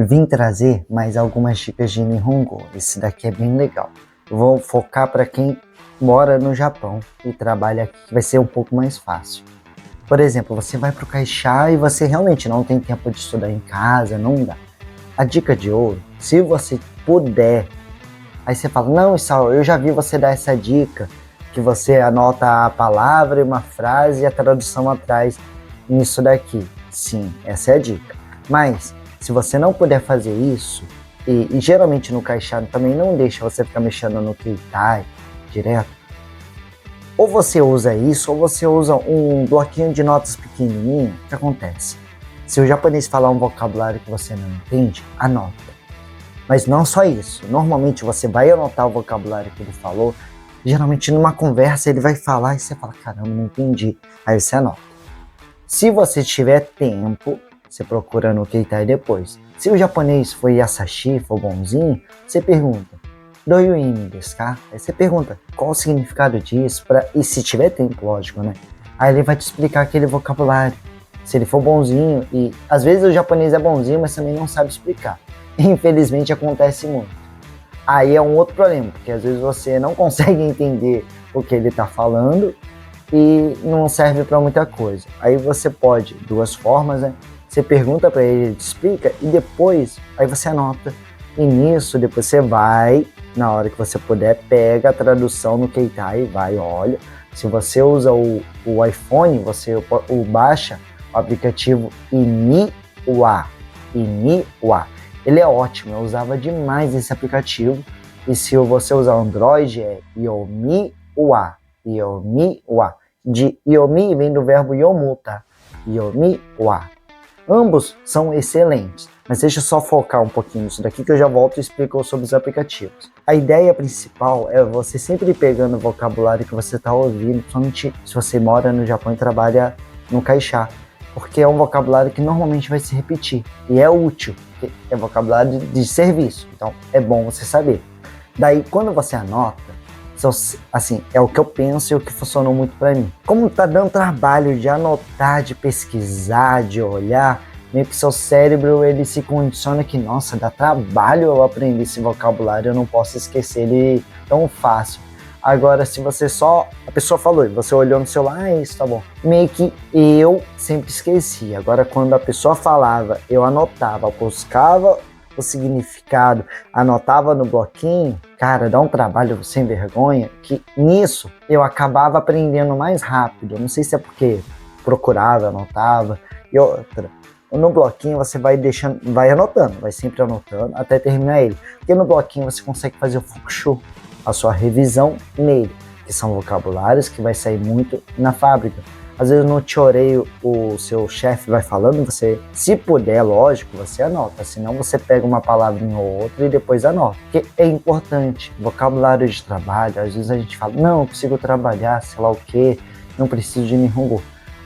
vim trazer mais algumas dicas de Nihongo. Esse daqui é bem legal. Eu vou focar para quem mora no Japão e trabalha aqui, que vai ser um pouco mais fácil. Por exemplo, você vai para o Kaisha e você realmente não tem tempo de estudar em casa, não dá. A dica de ouro, se você puder, aí você fala, não, Isao, eu já vi você dar essa dica, que você anota a palavra e uma frase e a tradução atrás nisso daqui. Sim, essa é a dica. Mas, se você não puder fazer isso, e geralmente no Kaisha também não deixa você ficar mexendo no Keitai direto, ou você usa isso, ou você usa um bloquinho de notas pequenininho. O que acontece? Se o japonês falar um vocabulário que você não entende, anota. Mas não só isso. Normalmente você vai anotar o vocabulário que ele falou. Geralmente numa conversa ele vai falar e você fala, caramba, não entendi. Aí você anota. Se você tiver tempo, você procura no Keitai depois. Se o japonês for Yasashi, for bonzinho, você pergunta, Doyu imi desu ka? Aí você pergunta qual o significado disso, e se tiver tempo, lógico, né? Aí ele vai te explicar aquele vocabulário. Se ele for bonzinho, e às vezes o japonês é bonzinho, mas também não sabe explicar. Infelizmente acontece muito. Aí é um outro problema, porque às vezes você não consegue entender o que ele está falando e não serve para muita coisa. Aí você pode, duas formas, né? Você pergunta para ele, ele te explica e depois, aí você anota. E nisso, depois você vai, na hora que você puder, pega a tradução no Keitai e vai, olha. Se você usa o iPhone, você baixa o aplicativo Iniwa. Ele é ótimo, eu usava demais esse aplicativo. E se você usar Android, é Yomiwa. De Yomi vem do verbo Yomu, tá? Yomiwa. Ambos são excelentes, mas deixa eu só focar um pouquinho nisso daqui que eu já volto e explico sobre os aplicativos. A ideia principal é você sempre pegando o vocabulário que você está ouvindo, principalmente se você mora no Japão e trabalha no Kaisha, porque é um vocabulário que normalmente vai se repetir e é útil, porque é vocabulário de serviço, então é bom você saber. Daí, quando você anota, assim, é o que eu penso e o que funcionou muito para mim. Como tá dando trabalho de anotar, de pesquisar, de olhar, meio que seu cérebro ele se condiciona que, nossa, dá trabalho eu aprender esse vocabulário, eu não posso esquecer ele tão fácil. Agora, se você a pessoa falou e você olhou no celular, isso, tá bom. Meio que eu sempre esqueci. Agora, quando a pessoa falava, eu anotava, buscava o significado, anotava no bloquinho, cara, dá um trabalho sem vergonha, que nisso eu acabava aprendendo mais rápido. Não sei se é porque procurava, anotava, e outra. No bloquinho você vai anotando, vai sempre anotando até terminar ele. Porque no bloquinho você consegue fazer o fukushu, a sua revisão nele, que são vocabulários que vai sair muito na fábrica. Às vezes no choreio o seu chefe vai falando, você, se puder, lógico, você anota, senão você pega uma palavrinha ou outra e depois anota. Porque é importante, vocabulário de trabalho, às vezes a gente fala, não, eu consigo trabalhar, sei lá o que, não preciso de Nihongo.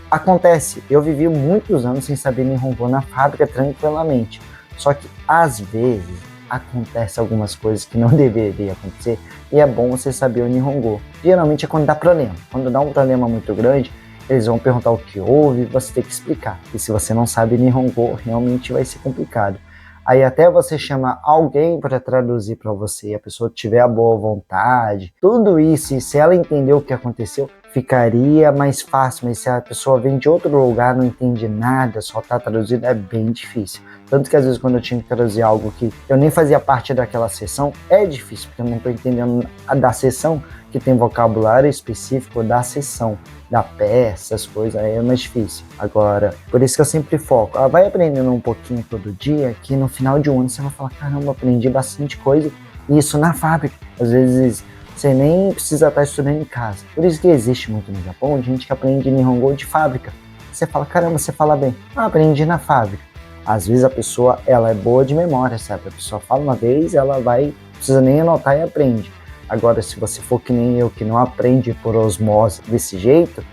Acontece, eu vivi muitos anos sem saber Nihongo na fábrica tranquilamente, só que às vezes acontece algumas coisas que não deveria acontecer e é bom você saber o Nihongo. Geralmente é quando dá problema, quando dá um problema muito grande, eles vão perguntar o que houve e você tem que explicar. E se você não sabe Nihongo, realmente vai ser complicado. Aí até você chamar alguém para traduzir para você, a pessoa tiver a boa vontade, tudo isso, e se ela entender o que aconteceu, ficaria mais fácil. Mas se a pessoa vem de outro lugar, não entende nada, só está traduzindo, é bem difícil. Tanto que às vezes quando eu tinha que traduzir algo que eu nem fazia parte daquela sessão, é difícil, porque eu não estou entendendo da sessão, que tem vocabulário específico da sessão, da peça, essas coisas, aí é mais difícil. Agora, por isso que eu sempre foco, vai aprendendo um pouquinho todo dia, que no final de um ano você vai falar, caramba, aprendi bastante coisa, e isso na fábrica. Às vezes você nem precisa estar estudando em casa. Por isso que existe muito no Japão gente que aprende Nihongo de fábrica. Você fala, caramba, você fala bem. Aprendi na fábrica. Às vezes a pessoa, ela é boa de memória, sabe? A pessoa fala uma vez, ela vai, não precisa nem anotar e aprende. Agora, se você for que nem eu, que não aprende por osmose desse jeito,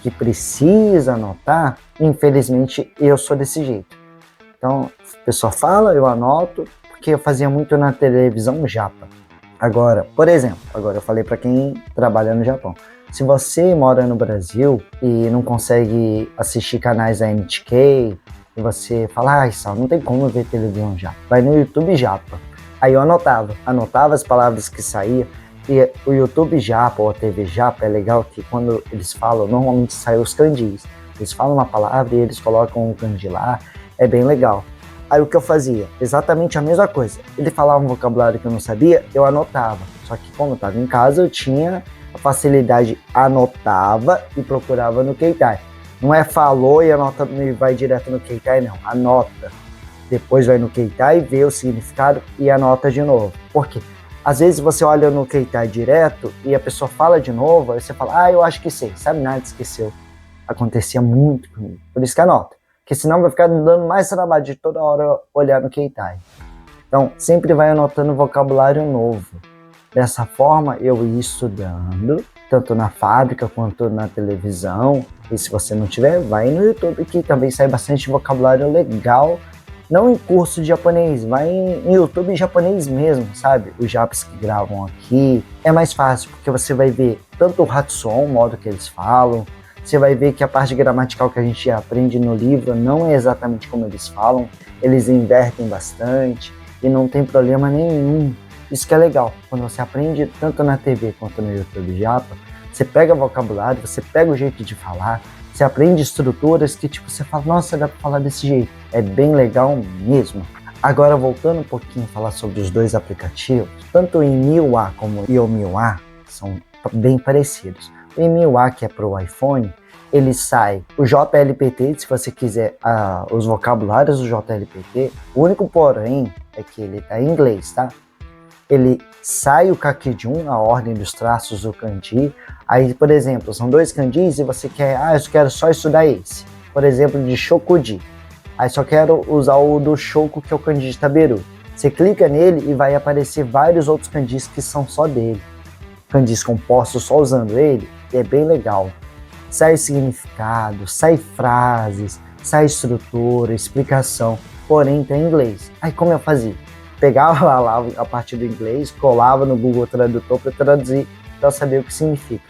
que precisa anotar, infelizmente eu sou desse jeito. Então, a pessoa fala, eu anoto, porque eu fazia muito na televisão japa. Agora, por exemplo, agora eu falei para quem trabalha no Japão. Se você mora no Brasil e não consegue assistir canais da NHK, e você fala, Sal, não tem como ver televisão japa. Vai no YouTube japa. Aí eu anotava as palavras que saíam. E o YouTube japa ou a TV japa é legal que quando eles falam, normalmente saem os kanjis. Eles falam uma palavra e eles colocam um kanji lá, é bem legal. Aí o que eu fazia? Exatamente a mesma coisa. Ele falava um vocabulário que eu não sabia, eu anotava. Só que como eu estava em casa, eu tinha a facilidade, anotava e procurava no Keitai. Não é falou e anota e vai direto no Keitai, não. Anota. Depois vai no Keitai, vê o significado e anota de novo. Por quê? Às vezes você olha no Keitai direto e a pessoa fala de novo, aí você fala, eu acho que sei, sabe nada, esqueceu. Acontecia muito comigo, por isso que anota. Porque senão vai ficar dando mais trabalho de toda hora olhar no Keitai. Então, sempre vai anotando vocabulário novo. Dessa forma, eu ia estudando, tanto na fábrica quanto na televisão. E se você não tiver, vai no YouTube, que também sai bastante vocabulário legal. Não em curso de japonês, vai em YouTube japonês mesmo, sabe? Os japas que gravam aqui. É mais fácil, porque você vai ver tanto o Hatsuon, o modo que eles falam. Você vai ver que a parte gramatical que a gente aprende no livro não é exatamente como eles falam. Eles invertem bastante e não tem problema nenhum. Isso que é legal. Quando você aprende tanto na TV quanto no YouTube japa, você pega vocabulário, você pega o jeito de falar, você aprende estruturas que tipo, você fala, nossa, dá pra falar desse jeito. É bem legal mesmo. Agora, voltando um pouquinho a falar sobre os dois aplicativos, tanto o Emiwa como o Yomiwa são bem parecidos. O Emiwa, que é para o iPhone, ele sai o JLPT, se você quiser os vocabulários do JLPT. O único porém é que ele está em inglês, tá? Ele sai o Kakijun, a ordem dos traços do kanji. Aí, por exemplo, são dois kanjis e você quer, eu quero só estudar esse. Por exemplo, de Shokuji. Aí só quero usar o do Shoku, que é o kanji de Taberu. Você clica nele e vai aparecer vários outros kanjis que são só dele. Kanjis compostos só usando ele, e é bem legal. Sai significado, sai frases, sai estrutura, explicação, porém tá em inglês. Aí como eu fazia? Pegava lá a parte do inglês, colava no Google Tradutor para traduzir, para saber o que significa.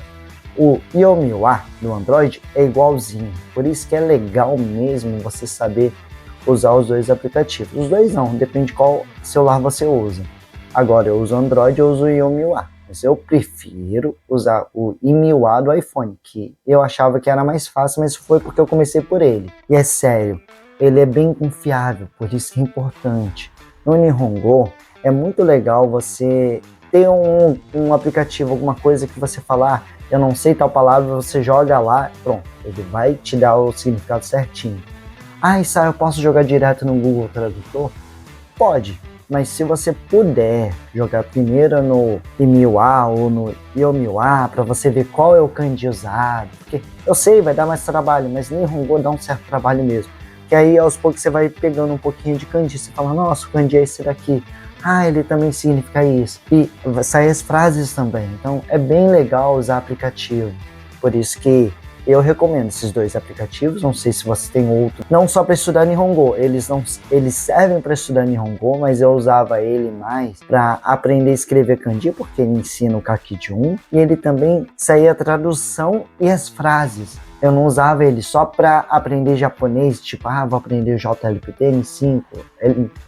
O Yomiwa do Android é igualzinho, por isso que é legal mesmo você saber usar os dois aplicativos. Os dois não, depende de qual celular você usa. Agora eu uso Android, eu uso o Yomiwa. Mas eu prefiro usar o Emiwa do iPhone, que eu achava que era mais fácil, mas foi porque eu comecei por ele. E é sério, ele é bem confiável, por isso que é importante. No Nihongo, é muito legal você ter um aplicativo, alguma coisa que você falar, eu não sei tal palavra, você joga lá, pronto, ele vai te dar o significado certinho. Sá, eu posso jogar direto no Google Tradutor? Pode. Mas se você puder jogar primeiro no Emiwa ou no Yomiwa para você ver qual é o kanji usado, porque eu sei, vai dar mais trabalho, mas Nihongo dá um certo trabalho mesmo. Que aí aos poucos você vai pegando um pouquinho de kanji, você fala, nossa, o kanji é esse daqui. Ele também significa isso. E saem as frases também. Então é bem legal usar aplicativo. Por isso que eu recomendo esses dois aplicativos, não sei se você tem outro, não só para estudar Nihongo, eles servem para estudar Nihongo, mas eu usava ele mais para aprender a escrever kanji, porque ele ensina o Kakijun, e ele também saía a tradução e as frases. Eu não usava ele só para aprender japonês, tipo, vou aprender o JLPT, N5,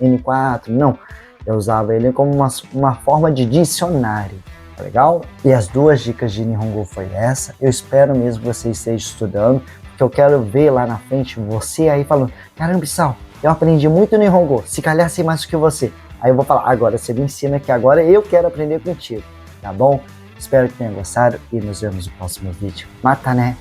N4, não. Eu usava ele como uma forma de dicionário. Legal? E as duas dicas de Nihongo foi essa. Eu espero mesmo que você esteja estudando, porque eu quero ver lá na frente você aí falando, caramba, Sal, eu aprendi muito Nihongo, se calhar sei mais do que você. Aí eu vou falar, agora você me ensina que agora eu quero aprender contigo, tá bom? Espero que tenha gostado e nos vemos no próximo vídeo. Mata, né?